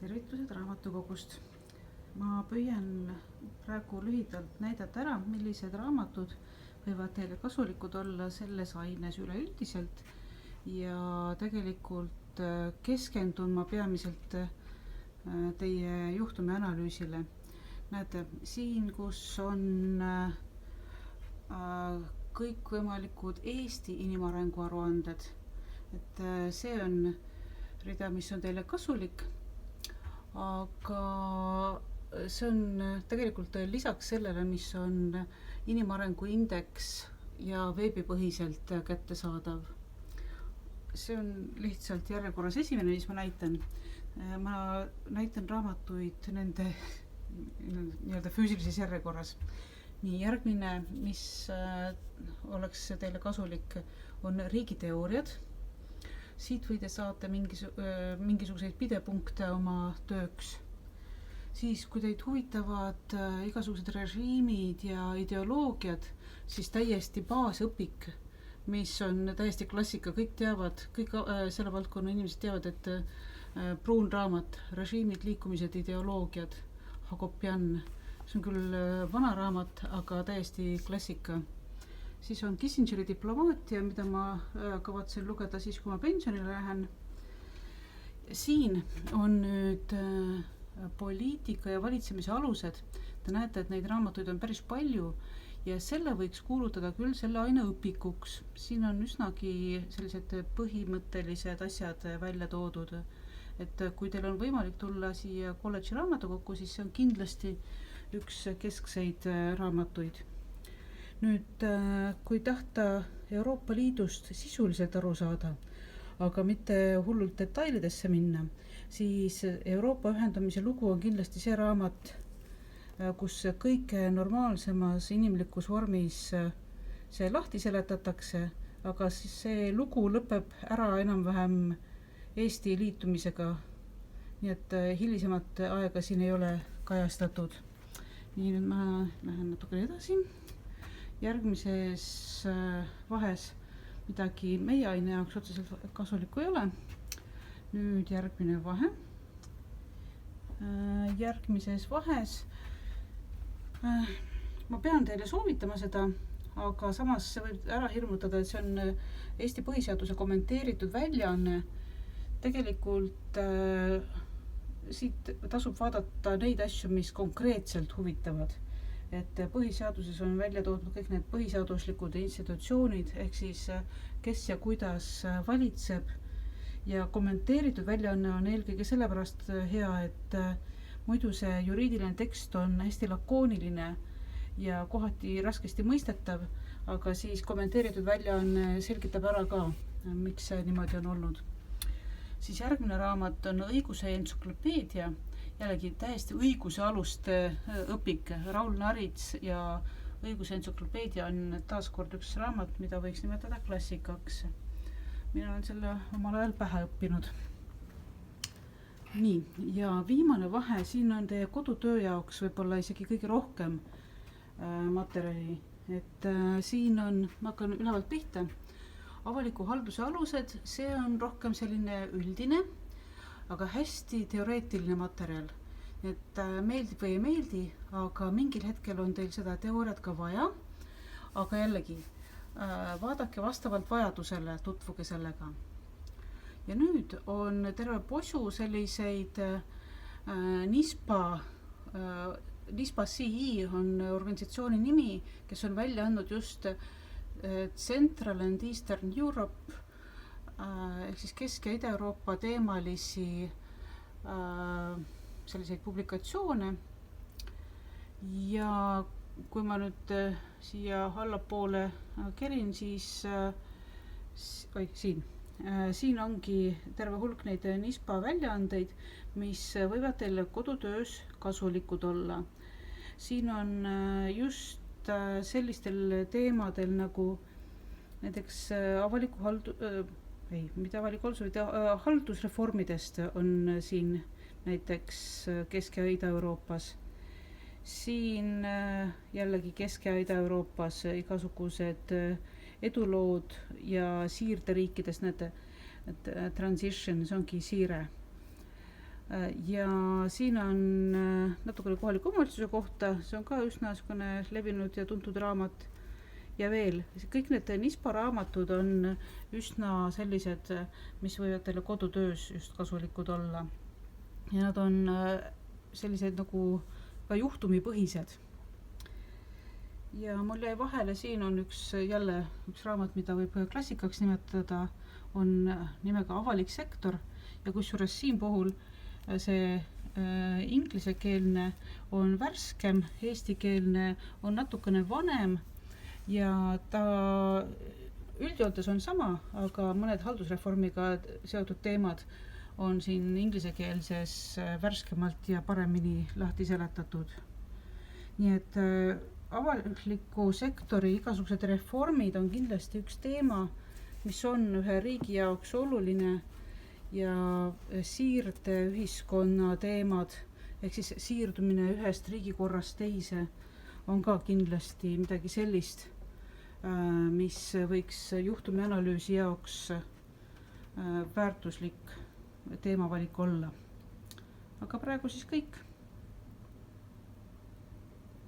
Tervitused raamatukogust. Ma püüan praegu lühidalt näidata ära, millised raamatud võivad teile kasulikud olla selles aines üleüldiselt ja tegelikult keskendun ma peamiselt teie juhtumi analüüsile. Näete, siin, kus on kõikvõimalikud Eesti inimarengu aruanded, et see on rida, mis on teile kasulik, aga see on tegelikult lisaks sellele, mis on inimarengu indeks ja veebipõhiselt kättesaadav. See on lihtsalt järjekorras esimene, mis ma näitan. Ma näitan raamatuid nende nii-öelda füüsilises järjekorras. Nii, järgmine, mis oleks teile kasulik, on riigiteooriad. Siit võite saata mingisuguseid pidepunkte oma tööks. Siis, kui teid huvitavad igasugused režiimid ja ideoloogiad, siis täiesti baasõpik, mis on täiesti klassika. Kõik teavad, kõik selle valdkonna inimesed teavad, et pruun raamat, režiimid, liikumised, ideoloogiad, Hagopian. See on küll vana raamat, aga täiesti klassika. Siis on Kissingeri diplomaatia, mida ma kavatsen lugeda siis, kui ma pensionile lähen. Siin on nüüd poliitika ja valitsemise alused. Te näete, et neid raamatuid on päris palju ja selle võiks kuulutada küll selle aine õpikuks. Siin on üsnagi sellised põhimõttelised asjad välja toodud. Et kui teil on võimalik tulla siia kolledži raamatukokku, siis see on kindlasti üks keskseid raamatuid. Nüüd, kui tahta Euroopa Liidust sisuliselt aru saada, aga mitte hullult detailidesse minna, siis Euroopa ühendamise lugu on kindlasti see raamat, kus kõige normaalsemas inimlikus vormis see lahti seletatakse, aga siis see lugu lõpeb ära enam-vähem Eesti liitumisega, nii et hilisemat aega siin ei ole kajastatud. Nii, nüüd ma lähen natuke edasi. Järgmises vahes midagi meie aine jaoks otseselt kasulikku ei ole. Nüüd järgmine vahe. Järgmises vahes ma pean teile soovitama seda, aga samas see võib ära hirmutada, et see on Eesti põhiseaduse kommenteeritud väljaanne. Tegelikult siit tasub vaadata neid asju, mis konkreetselt huvitavad. Et põhiseaduses on välja toodud kõik need põhiseaduslikud institutsioonid, ehk siis kes ja kuidas valitseb. Ja kommenteeritud väljaanne on eelkõige sellepärast hea, et muidu see juriidiline tekst on hästi lakooniline ja kohati raskesti mõistetav, aga siis kommenteeritud väljaanne selgitab ära ka, miks see niimoodi on olnud. Siis järgmine raamat on õiguse entsüklopeedia, jällegi täiesti õiguse aluste õpik. Raul Narits ja õiguse entsüklopeedia on taaskord üks raamat, mida võiks nimetada klassikaks. Mina olen selle omal ajal pähe õppinud. Nii, ja viimane vahe, siin on teie kodutöö jaoks võib-olla isegi kõige rohkem materjali. Et siin on, ma hakkan ülevalt pihta, avaliku halduse alused, see on rohkem selline üldine, aga hästi teoreetiline materjal. Et meeldib või ei meeldi, aga mingil hetkel on teil seda teooriat ka vaja, aga jällegi, vaadake vastavalt vajadusele, tutvuge sellega. Ja nüüd on terve posu selliseid NISPA CI on organisatsiooni nimi, kes on välja andnud just Central and Eastern Europe, ehk siis Kesk- ja Ida-Euroopa teemalisi selliseid publikatsioone. Ja kui ma nüüd siia allapoole kerin, siis siin ongi terve hulk neid NISPA väljaandeid, mis võivad teile kodutöös kasulikud olla. Siin on just sellistel teemadel nagu näiteks haldusreformidest on siin näiteks Kesk- ja Ida-Euroopas. Siin jällegi Kesk- ja Ida-Euroopas igasugused edulood ja siirderiikidest, näete, et transition, see ongi siire. Ja siin on natukene kohaliku omavalitsuse kohta, see on ka üsna levinud ja tuntud raamat. Ja veel, kõik need NISPA raamatud on üsna sellised, mis võivad teile kodutöös just kasulikud olla. Ja nad on sellised nagu ka juhtumipõhised. Ja mul jäi vahele, siin on üks raamat, mida võib klassikaks nimetada, on nimega Avalik sektor ja kusjuures siin puhul see inglisekeelne on värskem, eestikeelne on natukene vanem ja ta üldjoontes on sama, aga mõned haldusreformiga seotud teemad on siin inglisekeelses värskemalt ja paremini lahti seletatud. Nii et avaliku sektori igasugused reformid on kindlasti üks teema, mis on ühe riigi jaoks oluline ja siirde ühiskonna teemad, ehk siis siirdumine ühest riigikorrast teise on ka kindlasti midagi sellist, mis võiks juhtumianalüüsi jaoks väärtuslik teemavalik olla. Aga praegu siis kõik.